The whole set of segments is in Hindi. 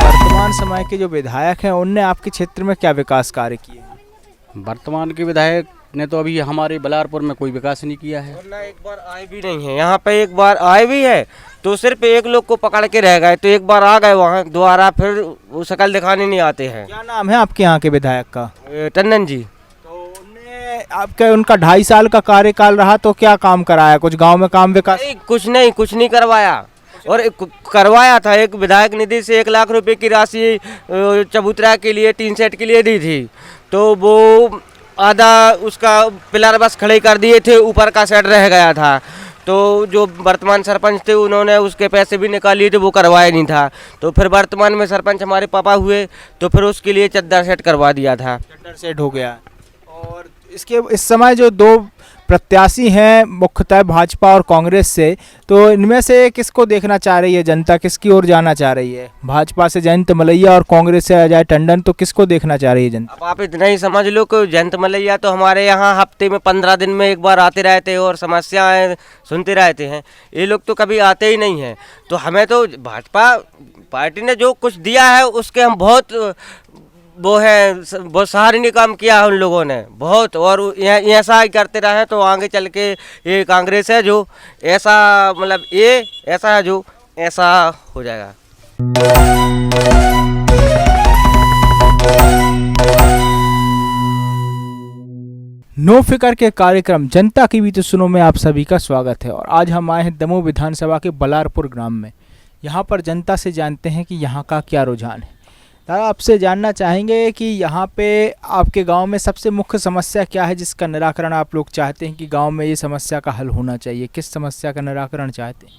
वर्तमान समय के जो विधायक हैं उनने आपके क्षेत्र में क्या विकास कार्य किए हैं? वर्तमान के विधायक ने तो अभी हमारे बलारपुर में कोई विकास नहीं किया है। ना एक बार आए भी नहीं है यहाँ पे, एक बार आए भी है तो सिर्फ एक लोग को पकड़ के रह गए, तो एक बार आ गए वहाँ दोबारा फिर वो शक्ल दिखाने नहीं आते हैं। क्या नाम है आपके यहाँ के विधायक का? टंडन जी। तो उनने आपका उनका 2.5 साल का कार्यकाल रहा तो क्या काम कराया? कुछ गांव में काम विकास? कुछ नहीं करवाया। और करवाया था, एक विधायक निधि से 1 लाख रुपए की राशि चबूतरा के लिए, टीन सेट के लिए दी थी, तो वो आधा उसका पिलर बस खड़े कर दिए थे, ऊपर का सेट रह गया था। तो जो वर्तमान सरपंच थे उन्होंने उसके पैसे भी निकाल लिए थे, वो करवाया नहीं था। तो फिर वर्तमान में सरपंच हमारे पापा हुए तो फिर उसके लिए चद्दर सेट करवा दिया था। चद्दर सेट हो गया। और इसके इस समय जो 2 प्रत्याशी हैं मुख्यतः भाजपा और कांग्रेस से, तो इनमें से किसको देखना चाह रही है जनता? किसकी ओर जाना चाह रही है? भाजपा से जयंत मलैया और कांग्रेस से अजय टंडन, तो किसको देखना चाह रही है जनता? अब आप इतना ही समझ लो कि जयंत मलैया तो हमारे यहाँ हफ्ते में 15 दिन में एक बार आते रहते हैं और समस्याएं सुनते रहते हैं। ये लोग तो कभी आते ही नहीं हैं। तो हमें तो भाजपा पार्टी ने जो कुछ दिया है उसके हम बहुत बहुत सराहनीय काम किया है उन लोगों ने बहुत, और ऐसा ही करते रहे तो आगे चल के ये कांग्रेस है जो ऐसा, मतलब ये ऐसा है जो ऐसा हो जाएगा। नो फिकर के कार्यक्रम जनता की भी तो सुनो में आप सभी का स्वागत है। और आज हम आए हैं दमोह विधानसभा के बलारपुर ग्राम में। यहाँ पर जनता से जानते हैं कि यहाँ का क्या रुझान है। दादा, आपसे जानना चाहेंगे कि यहाँ पे आपके गांव में सबसे मुख्य समस्या क्या है जिसका निराकरण आप लोग चाहते हैं कि गांव में ये समस्या का हल होना चाहिए? किस समस्या का निराकरण चाहते हैं?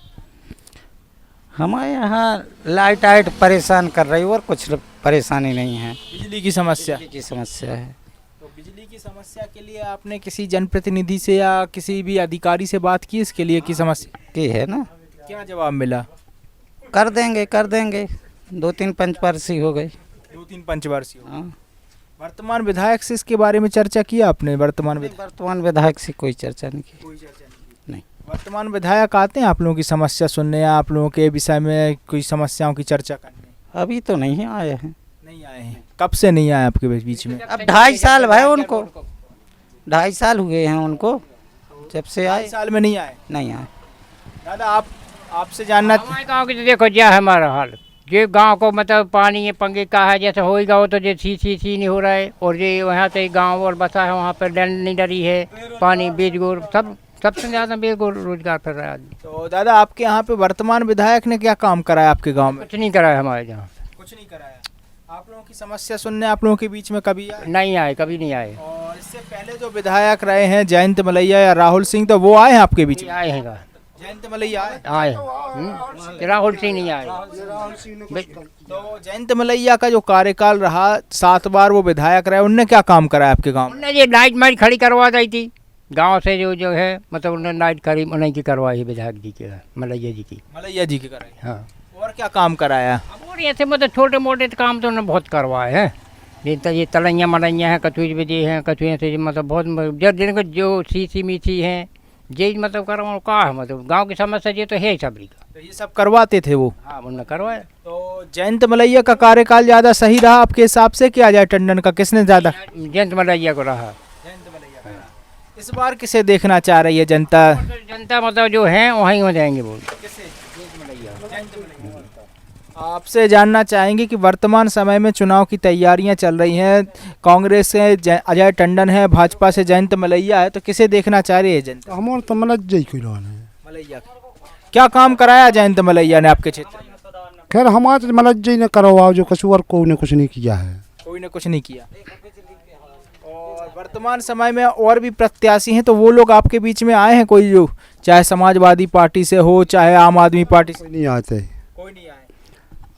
हमारे यहाँ लाइट परेशान कर रही है और कुछ परेशानी नहीं है। बिजली की समस्या? बिजली की समस्या है। तो बिजली की समस्या के लिए आपने किसी जनप्रतिनिधि से या किसी भी अधिकारी से बात की इसके लिए की समस्या की है ना? क्या जवाब मिला? कर देंगे 2-3 पंचवर्षीय हो गई। 2-3 पंचवर्षीय। हाँ। वर्तमान विधायक से इसके बारे में चर्चा किया आपने? वर्तमान विधायक से कोई चर्चा नहीं की। कोई चर्चा नहीं। नहीं। वर्तमान विधायक आते हैं आप लोगों की समस्या सुनने या आप लोगों के विषय में कोई समस्याओं की चर्चा करने? अभी तो नहीं आए हैं। नहीं आए हैं। कब से नहीं आए आपके बीच में? अब 2.5 साल भाई उनको, 2.5 साल हुए हैं उनको जब से आए। 2.5 साल में नहीं आए? नहीं आए। दादा, आपसे जानना हमारे गाँव की तो देखो क्या है हमारा हाल। ये गांव को मतलब पानी ये पंगे का है, जैसे होएगा वो तो जो सी नहीं हो रहा है। और ये वहाँ से गांव और बसा है, वहाँ पर डर नहीं डरी है। पानी बेजगोर सबसे ज़्यादा बेजगोर रोजगार कर रहा है आदमी। तो दादा, आपके यहाँ पे वर्तमान विधायक ने क्या काम कराया आपके गांव में? कुछ नहीं करा है हमारे यहाँ। कुछ नहीं कराया। आप लोगों की समस्या सुनने आप लोगों के बीच में कभी आए? नहीं आए, कभी नहीं आए। और इससे पहले जो विधायक रहे हैं जयंत मलैया या राहुल सिंह, तो वो आए हैं आपके बीच में? आए हैं। जयंत मलैया आए राहुल सिंह नहीं आए। तो जयंत मलैया का जो कार्यकाल रहा 7 बार वो विधायक रहे, उनने क्या काम कराया आपके गांव में? उन्होंने ये लाइट माइट खड़ी करवा दी थी गांव से, जो है मतलब उन्होंने लाइट खड़ी उन्हीं की करवाई है, विधायक जी के, मलैया जी की कराई। हाँ। और क्या काम कराया? और ऐसे मतलब छोटे मोटे काम तो उन्होंने बहुत करवाए हैं। ये तलैया मलैया हैं, कचूज भी हैं, कचूए से मतलब बहुत जिनको जो सी मीठी हैं ये मतलब करवा का है, मतलब गांव की समस्या ये तो है सबरी का। तो ये सब करवाते थे वो? हाँ, उन्होंने करवाया। तो जयंत मलैया का कार्यकाल ज्यादा सही रहा आपके हिसाब से कि अजय टंडन का? किसने ज्यादा? जयंत मलैया को रहा। इस बार किसे देखना चाह रही है जनता? जनता मतलब जो है वहीं हो जाएंगे वो। आपसे जानना चाहेंगे कि वर्तमान समय में चुनाव की तैयारियां चल रही हैं, कांग्रेस से अजय टंडन है, भाजपा से जयंत मलैया है, तो किसे देखना चाह रही है जनता? हमारे तो मलैया। क्या काम कराया जयंत मलैया ने आपके क्षेत्र में? खैर हमारे तो मलैया ने करवाओ, जो कसूर को ने कुछ नहीं किया है। कोई ने कुछ नहीं किया। और वर्तमान समय में और भी प्रत्याशी हैं, तो वो लोग आपके बीच में आए हैं कोई, जो चाहे समाजवादी पार्टी से हो चाहे आम आदमी पार्टी से? नहीं आते। कोई नहीं आए।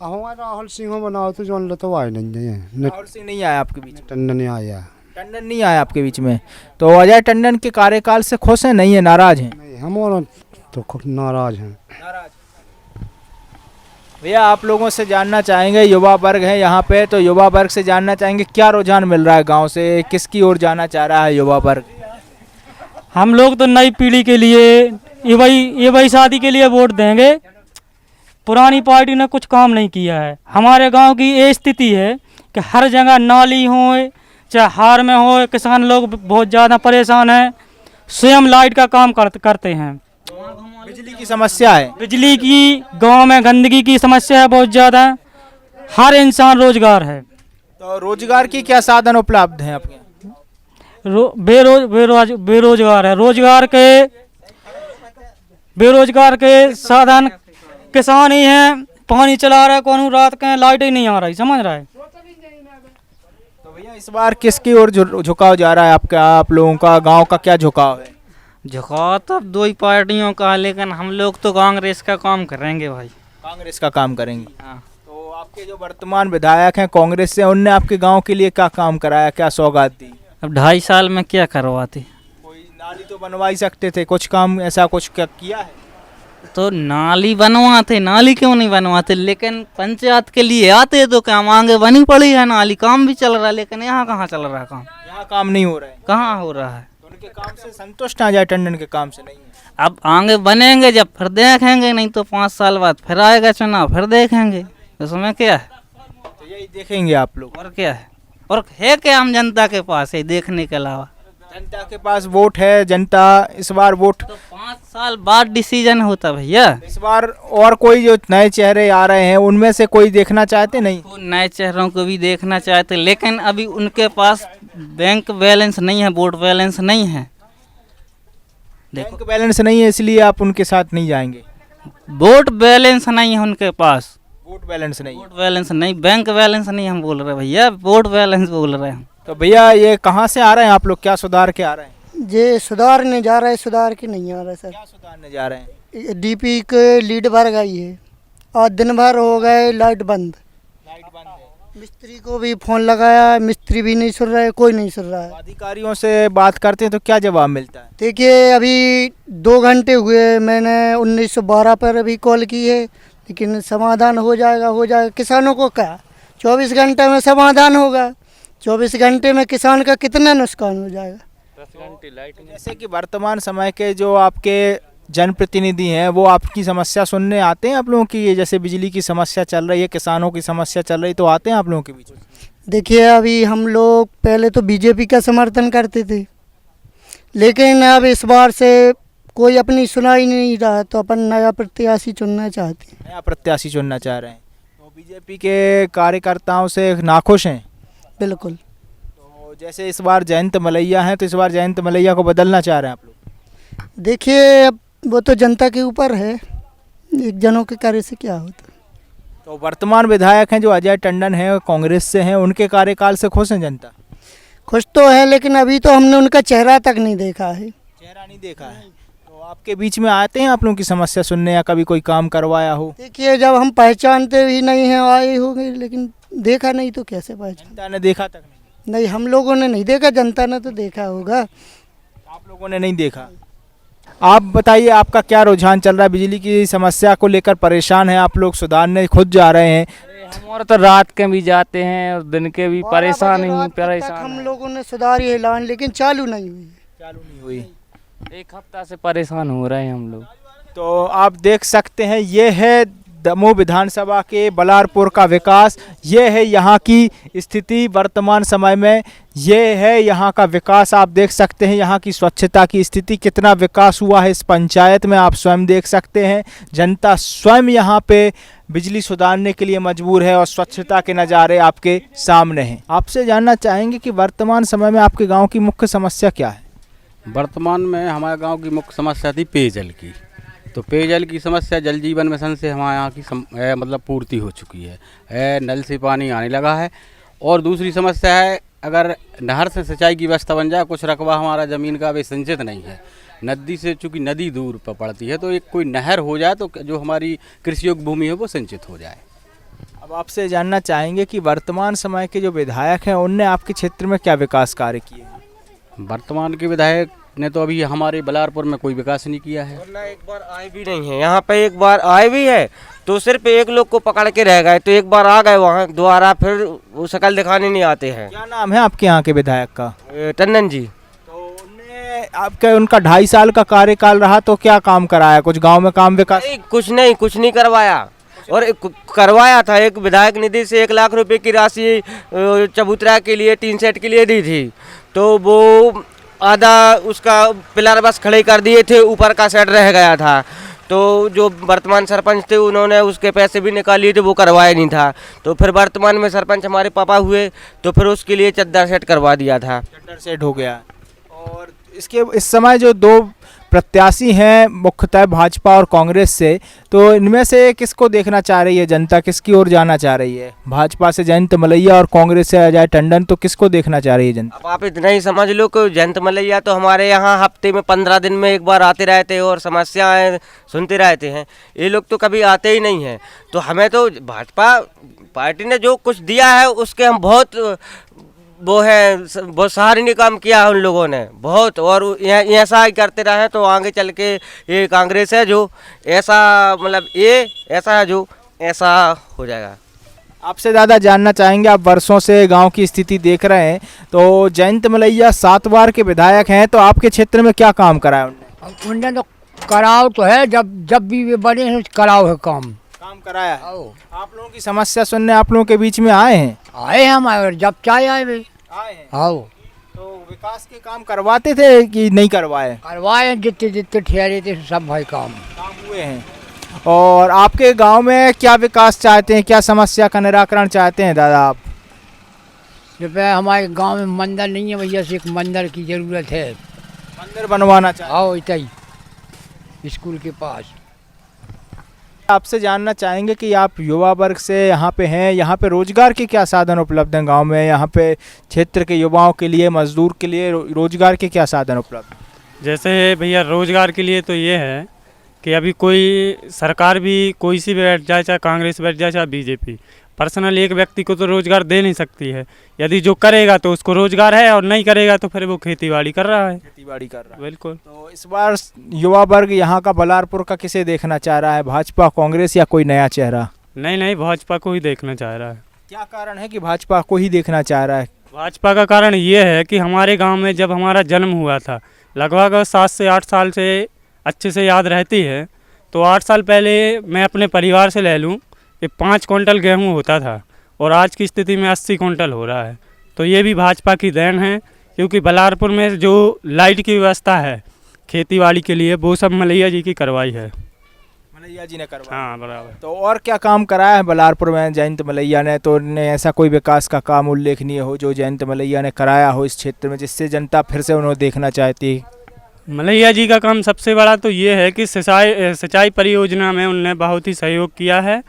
हमारा राहुल सिंह बनाओ तो जो तो आए नहीं है। राहुल सिंह नहीं आया आपके बीच में? टंडन नहीं आया। टंडन नहीं आया आपके बीच में। तो अजय टंडन के कार्यकाल से खुश हैं? नहीं है, नाराज हैं? नहीं, हम तो खूब नाराज हैं। भैया, आप लोगों से जानना चाहेंगे, युवा वर्ग है यहाँ पे, तो युवा वर्ग से जानना चाहेंगे क्या रुझान मिल रहा है गांव से, किसकी ओर जाना चाह रहा है युवा वर्ग? हम लोग तो नई पीढ़ी के लिए ये वही शादी के लिए वोट देंगे पुरानी पार्टी ने कुछ काम नहीं किया है। हमारे गांव की ये स्थिति है कि हर जगह नाली हो, चाहे हार में हो, किसान लोग बहुत ज़्यादा परेशान हैं। स्वयं लाइट का काम करते हैं। बिजली की समस्या है। बिजली की, गांव में गंदगी की समस्या है बहुत ज़्यादा। हर इंसान रोजगार है। तो रोजगार की क्या साधन उपलब्ध हैं आपके यहाँ? बेरोजगार है। बेरोजगार के साधन किसान ही हैं। पानी चला रहा है, कौन रात के लाइट ही नहीं आ रही, समझ रहा है। तो भैया इस बार किसकी ओर झुकाव जा रहा है आपका, आप लोगों का, गांव का क्या झुकाव है? झुकाव तो अब दो ही पार्टियों का है, लेकिन हम लोग तो कांग्रेस का काम करेंगे भाई। कांग्रेस का काम करेंगे। हाँ। तो आपके जो वर्तमान विधायक हैं कांग्रेस से, उनने आपके गांव के लिए क्या काम कराया, क्या सौगात दी? अब 2.5 साल में क्या करवाते? कोई नाली तो बनवा ही सकते थे, कुछ काम ऐसा कुछ क्या किया है? तो नाली बनवाते, नाली क्यों नहीं बनवाते? लेकिन पंचायत के लिए आते तो क्या मांगे बनी पड़ी है, नाली काम भी चल रहा है, लेकिन यहाँ कहाँ चल रहा है काम? यहाँ काम नहीं हो रहा है। कहाँ हो रहा है? तो उनके काम से संतुष्ट आ जाए, टंडन के काम से नहीं है। अब आगे बनेंगे जब फिर देखेंगे, नहीं तो 5 साल बाद फिर आएगा चुनाव, फिर देखेंगे उसमें क्या है। तो यही देखेंगे आप लोग। और क्या है? और है क्या हम जनता के पास है देखने के अलावा? जनता के पास वोट है, जनता इस बार वोट, तो 5 साल बाद डिसीजन होता भैया। इस बार और कोई जो नए चेहरे आ रहे हैं उनमें से कोई देखना चाहते नहीं? वो नए चेहरों को भी देखना चाहते, लेकिन अभी उनके पास बैंक बैलेंस नहीं है, वोट बैलेंस नहीं है। देखो, बैंक बैलेंस नहीं है इसलिए आप उनके साथ नहीं जाएंगे? वोट बैलेंस नहीं है उनके पास। वोट बैलेंस नहीं। वोट बैलेंस नहीं, बैंक बैलेंस नहीं हम बोल रहे भैया, वोट बैलेंस बोल रहे हैं। तो भैया ये कहाँ से आ रहे हैं आप लोग, क्या सुधार के आ रहे हैं? ये सुधारने जा रहा है, सुधार के नहीं आ रहा है सर। क्या सुधारने जा रहे हैं? डीपी के लीड भर गई है और दिन भर हो गए लाइट बंद। लाइट बंद है। मिस्त्री को भी फोन लगाया, मिस्त्री भी नहीं सुन रहा है, कोई नहीं सुन रहा है। अधिकारियों से बात करते हैं तो क्या जवाब मिलता है? देखिए अभी 2 घंटे हुए, मैंने 1912 पर अभी कॉल की है, लेकिन समाधान हो जाएगा। किसानों को क्या 24 घंटे में समाधान होगा? 24 घंटे में किसान का कितना नुकसान हो जाएगा? जैसे कि वर्तमान समय के जो आपके जनप्रतिनिधि हैं वो आपकी समस्या सुनने आते हैं आप लोगों की? ये जैसे बिजली की समस्या चल रही है, किसानों की समस्या चल रही, तो आते हैं आप लोगों के बीच? देखिए अभी हम लोग पहले तो बीजेपी का समर्थन करते थे, लेकिन अब इस बार से कोई अपनी सुनाई नहीं रहा, तो अपन नया प्रत्याशी चुनना चाहते हैं। नया प्रत्याशी चुनना चाह रहे हैं। तो बीजेपी के कार्यकर्ताओं से नाखुश हैं? बिल्कुल। तो जैसे इस बार जयंत मलैया हैं, तो इस बार जयंत मलैया को बदलना चाह रहे हैं आप लोग? देखिए अब वो तो जनता के ऊपर है, एक जनों के कार्य से क्या होता है। तो वर्तमान विधायक हैं जो अजय टंडन हैं, कांग्रेस से हैं, उनके कार्यकाल से खुश हैं जनता? खुश तो है, लेकिन अभी तो हमने उनका चेहरा तक नहीं देखा है। चेहरा नहीं देखा है। तो आपके बीच में आते हैं आप लोगों की समस्या सुनने, या कभी कोई काम करवाया हो? देखिए जब हम पहचानते भी नहीं हैं, आए होंगे, लेकिन देखा नहीं तो कैसे पहचान? जनता ने देखा तक नहीं, हम लोगों ने नहीं देखा, जनता ने तो देखा होगा। आप लोगों ने नहीं देखा। आप बताइए आपका क्या रुझान चल रहा है? बिजली की समस्या को लेकर परेशान हैं आप लोग, सुधारने खुद जा रहे हैं? हमारे तो रात के भी जाते हैं और दिन के भी परेशान हम लोगों ने सुधारी ऐलान, लेकिन चालू नहीं हुई। चालू नहीं हुई। एक हफ्ता से परेशान हो रहे हैं हम लोग। तो आप देख सकते हैं ये है दमोह विधानसभा के बलारपुर का विकास, ये है यहाँ की स्थिति वर्तमान समय में, ये है यहाँ का विकास। आप देख सकते हैं यहाँ की स्वच्छता की स्थिति, कितना विकास हुआ है इस पंचायत में, आप स्वयं देख सकते हैं। जनता स्वयं यहाँ पे बिजली सुधारने के लिए मजबूर है और स्वच्छता के नज़ारे आपके सामने हैं। आपसे जानना चाहेंगे कि वर्तमान समय में आपके गाँव की मुख्य समस्या क्या है? वर्तमान में हमारे गांव की मुख्य समस्या थी पेयजल की। तो पेयजल की समस्या जल जीवन मिशन से हमारे यहाँ की मतलब पूर्ति हो चुकी है। नल से पानी आने लगा है। और दूसरी समस्या है, अगर नहर से सिंचाई की व्यवस्था बन जाए, कुछ रकबा हमारा ज़मीन का भी सिंचित नहीं है नदी से, चूँकि नदी दूर पर पड़ती है, तो एक कोई नहर हो जाए तो जो हमारी कृषि योग्य भूमि है वो सिंचित हो जाए। अब आपसे जानना चाहेंगे कि वर्तमान समय के जो विधायक हैं उनने आपके क्षेत्र में क्या विकास कार्य किए हैं? वर्तमान के विधायक ने तो अभी हमारे बलारपुर में कोई विकास नहीं किया है। एक बार आए भी नहीं है यहाँ पे, एक बार आए भी है तो सिर्फ एक लोग को पकड़ के रह गए, तो एक बार आ गए वहाँ दोबारा फिर वो शक्ल दिखाने नहीं आते हैं। क्या नाम है आपके यहाँ के विधायक का? टंडन जी। तो उनने आपका उनका 2.5 साल का कार्यकाल रहा, तो क्या काम कराया? कुछ गांव में काम विकास? कुछ नहीं करवाया। और करवाया था। एक विधायक निधि से 1 लाख रुपए की राशि चबूतरा के लिए, टीन सेट के लिए दी थी, तो वो आधा उसका पिलर बस खड़े कर दिए थे, ऊपर का सेट रह गया था। तो जो वर्तमान सरपंच थे उन्होंने उसके पैसे भी निकाल लिए थे, वो करवाया नहीं था। तो फिर वर्तमान में सरपंच हमारे पापा हुए, तो फिर उसके लिए चद्दर सेट करवा दिया था। चद्दर सेट हो गया। और इसके इस समय जो दो प्रत्याशी हैं मुख्यतः भाजपा और कांग्रेस से, तो इनमें से किसको देखना चाह रही है जनता, किसकी ओर जाना चाह रही है? भाजपा से जयंत मलैया और कांग्रेस से अजय टंडन, तो किसको देखना चाह रही है जनता? अब आप इतना ही समझ लो कि जयंत मलैया तो हमारे यहाँ हफ्ते में 15 दिन में एक बार आते रहते हैं और समस्याएं सुनते रहते हैं। ये लोग तो कभी आते ही नहीं हैं। तो हमें तो भाजपा पार्टी ने जो कुछ दिया है उसके हम बहुत बहुत सराहनीय काम किया है उन लोगों ने बहुत, और ऐसा ही करते रहे तो आगे चल के ये कांग्रेस है जो ऐसा मतलब ये ऐसा है जो ऐसा हो जाएगा। आपसे ज़्यादा जानना चाहेंगे, आप वर्षों से गांव की स्थिति देख रहे हैं, तो जयंत मलैया 7 बार के विधायक हैं, तो आपके क्षेत्र में क्या काम करा है उन्होंने? उनने तो कराव तो है, जब भी वे बने हैं कराव है, काम कराया है। आप लोगों की समस्या सुनने आप लोगों के बीच में आए हैं हम, जब चाहे आए वे आए हैं। आओ तो विकास के काम करवाते थे कि नहीं करवाए? करवाए, जितने जितने ठहरे थे सब भाई काम हुए हैं। और आपके गांव में क्या विकास चाहते हैं, क्या समस्या का निराकरण चाहते हैं दादा आप? हमारे गांव में मंदिर नहीं है भैया, से एक मंदिर की जरूरत है, मंदिर बनवाना चाहते हैं। आओ इतना स्कूल के पास। आपसे जानना चाहेंगे कि आप युवा वर्ग से यहाँ पे हैं, यहाँ पे रोजगार के क्या साधन उपलब्ध हैं गांव में? यहाँ पे क्षेत्र के युवाओं के लिए, मजदूर के लिए रोजगार के क्या साधन उपलब्ध हैं? जैसे भैया रोजगार के लिए तो ये है कि अभी कोई सरकार भी कोई सी बैठ जाए, चाहे कांग्रेस बैठ जाए चाहे बीजेपी, पर्सनल एक व्यक्ति को तो रोजगार दे नहीं सकती है। यदि जो करेगा तो उसको रोजगार है, और नहीं करेगा तो फिर वो खेतीबाड़ी कर रहा है। बिल्कुल। तो इस बार युवा वर्ग यहाँ का बलारपुर का किसे देखना चाह रहा है, भाजपा, कांग्रेस या कोई नया चेहरा? नहीं, भाजपा को ही देखना चाह रहा है। क्या कारण है कि भाजपा को ही देखना चाह रहा है? भाजपा का कारण ये है कि हमारे गाँव में जब हमारा जन्म हुआ था, लगभग 7 से 8 साल से अच्छे से याद रहती है, तो 8 साल पहले मैं अपने परिवार से ले लूँ कि 5 क्विंटल गेहूं होता था, और आज की स्थिति में 80 क्विंटल हो रहा है। तो ये भी भाजपा की देन है, क्योंकि बलारपुर में जो लाइट की व्यवस्था है खेतीबाड़ी के लिए, वो सब मलैया जी की करवाई है। मलैया जी ने करवाया? हाँ, बराबर। तो और क्या काम कराया है बलारपुर में जयंत मलैया ने? तो ने ऐसा कोई विकास का काम उल्लेखनीय हो जो जयंत मलैया ने कराया हो इस क्षेत्र में, जिससे जनता फिर से उन्हें देखना चाहती है? मलैया जी का काम सबसे बड़ा तो ये है कि सिंचाई परियोजना में उन्होंने बहुत ही सहयोग किया है,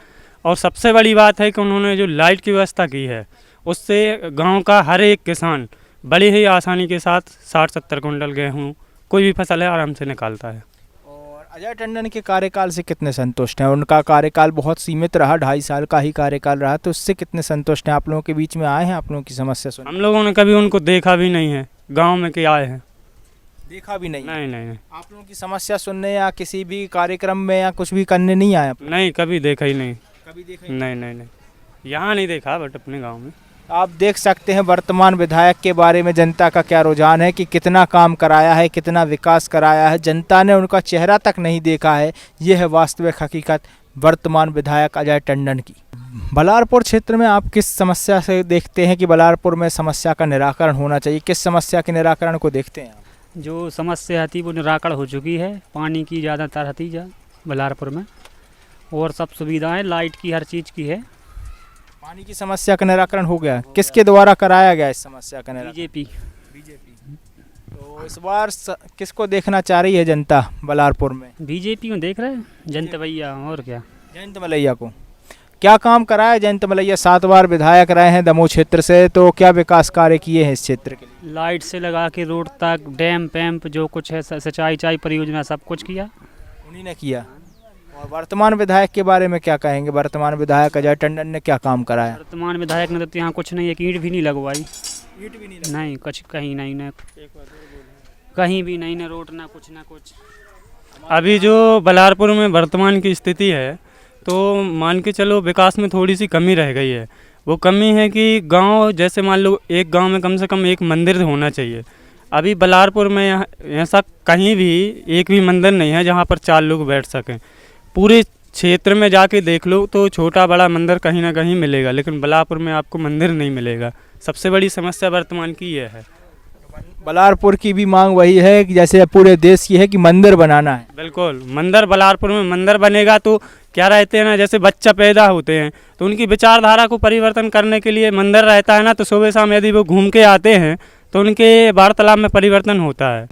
और सबसे बड़ी बात है कि उन्होंने जो लाइट की व्यवस्था की है, उससे गांव का हर एक किसान बड़ी ही आसानी के साथ 60-70 कुंटल गेहूँ कोई भी फसल है आराम से निकालता है। और अजय टंडन के कार्यकाल से कितने संतुष्ट हैं? उनका कार्यकाल बहुत सीमित रहा, 2.5 साल का ही कार्यकाल रहा, तो उससे कितने संतुष्ट हैं? आप लोगों के बीच में आए हैं, आप लोगों की समस्या सुन? हम लोगों ने कभी उनको देखा भी नहीं है, गाँव में के आए हैं, देखा भी नहीं? नहीं। आप लोगों की समस्या सुनने या किसी भी कार्यक्रम में या कुछ भी करने नहीं आए? नहीं, कभी देखा ही नहीं। कभी देखा? नहीं, यहाँ नहीं देखा, बट अपने गांव में। आप देख सकते हैं वर्तमान विधायक के बारे में जनता का क्या रुझान है कि कितना काम कराया है, कितना विकास कराया है। जनता ने उनका चेहरा तक नहीं देखा है। ये है वास्तविक हकीकत वर्तमान विधायक अजय टंडन की। बलारपुर क्षेत्र में आप किस समस्या से देखते हैं कि बलारपुर में समस्या का निराकरण होना चाहिए? किस समस्या के निराकरण को देखते हैं आप? जो समस्या थी वो निराकरण हो चुकी है। पानी की ज़्यादातर थी बलारपुर में, और सब सुविधाएं लाइट की हर चीज़ की है। पानी की समस्या का निराकरण हो गया? किसके द्वारा कराया गया इस समस्या का निराकरण? बीजेपी। तो इस बार किसको देखना चाह रही है जनता बलारपुर में? बीजेपी को देख रहे हैं, जयंत भैया। और क्या, जयंत मलैया को। क्या काम कराया जयंत मलैया? 7 बार विधायक रहे हैं दमोह क्षेत्र से, तो क्या विकास कार्य किए हैं इस क्षेत्र के लिए? लाइट से लगा के रोड तक, डैम पैम्प जो कुछ है, सिंचाई परियोजना सब कुछ किया, उन्हीं ने किया। और वर्तमान विधायक के बारे में क्या कहेंगे? वर्तमान विधायक अजय टंडन ने क्या काम कराया? वर्तमान विधायक ने तो यहाँ कुछ नहीं, एक ईंट भी नहीं लगवाई। ईंट भी नहीं, कुछ कहीं नहीं, न कहीं भी नहीं, न रोड ना कुछ। अभी जो बलारपुर में वर्तमान की स्थिति है, तो मान के चलो विकास में थोड़ी सी कमी रह गई है। वो कमी है कि गांव, जैसे मान लो एक गांव में कम से कम एक मंदिर होना चाहिए। अभी बलारपुर में ऐसा कहीं भी एक भी मंदिर नहीं है जहां पर 4 लोग बैठ सकें। पूरे क्षेत्र में जाके देख लो तो छोटा बड़ा मंदिर कहीं ना कहीं मिलेगा, लेकिन बलारपुर में आपको मंदिर नहीं मिलेगा। सबसे बड़ी समस्या वर्तमान की यह है। बलारपुर की भी मांग वही है कि जैसे पूरे देश की है कि मंदिर बनाना है। बिल्कुल, मंदिर बलारपुर में मंदिर बनेगा तो क्या रहते हैं ना, जैसे बच्चा पैदा होते हैं तो उनकी विचारधारा को परिवर्तन करने के लिए मंदिर रहता है ना, तो सुबह शाम यदि वो घूम के आते हैं तो उनके वार्तालाप में परिवर्तन होता है।